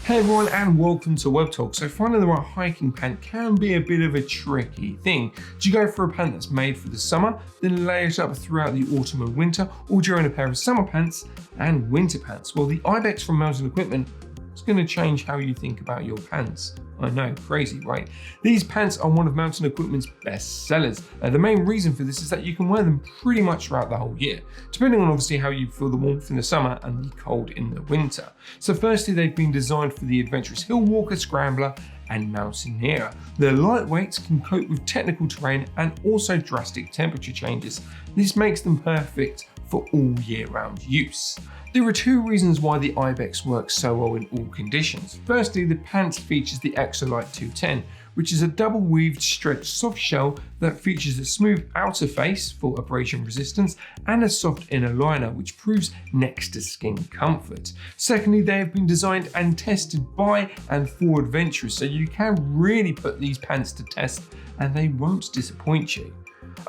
Hey everyone and welcome to Webtogs. So finding the right hiking pant can be a bit of a tricky thing. Do you go for a pant that's made for the summer, then layer it up throughout the autumn and winter, or do you own a pair of summer pants and winter pants? Well, the Ibex from Mountain Equipment is going to change how you think about your pants. I know, crazy, right? These pants are one of Mountain Equipment's best sellers. The main reason for this is that you can wear them pretty much throughout the whole year, depending on obviously how you feel the warmth in the summer and the cold in the winter. So firstly, they've been designed for the adventurous hill walker, scrambler, and mountaineer. They're lightweight, can cope with technical terrain and also drastic temperature changes. This makes them perfect for all year round use. There are two reasons why the Ibex works so well in all conditions. Firstly, the pant features the Exolite 210, which is a double weaved stretched soft shell that features a smooth outer face for abrasion resistance and a soft inner liner, which proves next to skin comfort. Secondly, they have been designed and tested by and for adventurers, so you can really put these pants to test and they won't disappoint you.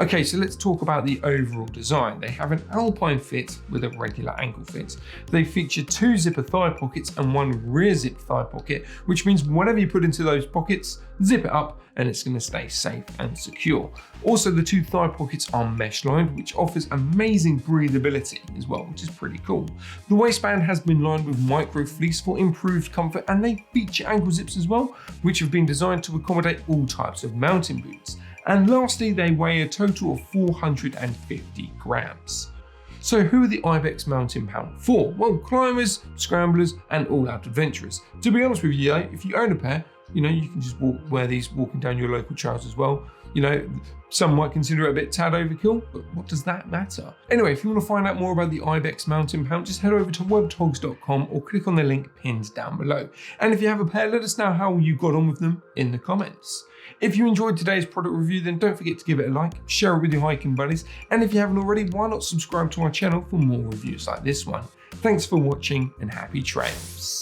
Okay, so let's talk about the overall design. They have an alpine fit with a regular ankle fit. They feature two zipper thigh pockets and one rear zip thigh pocket, which means whatever you put into those pockets, zip it up and it's going to stay safe and secure. Also, the two thigh pockets are mesh lined, which offers amazing breathability as well, which is pretty cool. The waistband has been lined with micro fleece for improved comfort, and they feature ankle zips as well, which have been designed to accommodate all types of mountain boots. And lastly, they weigh a total of 450 grams. So who are the Ibex mountain pant for? Well, climbers, scramblers, and all-out adventurers. To be honest with you, if you own a pair, you can just wear these walking down your local trails as well. Some might consider it a bit tad overkill, but what does that matter? Anyway, if you want to find out more about the Ibex mountain pant, just head over to webtogs.com or click on the link pinned down below. And if you have a pair, let us know how you got on with them in the comments. If you enjoyed today's product review, then don't forget to give it a like, share it with your hiking buddies, and if you haven't already, why not subscribe to our channel for more reviews like this one. Thanks for watching and happy trails.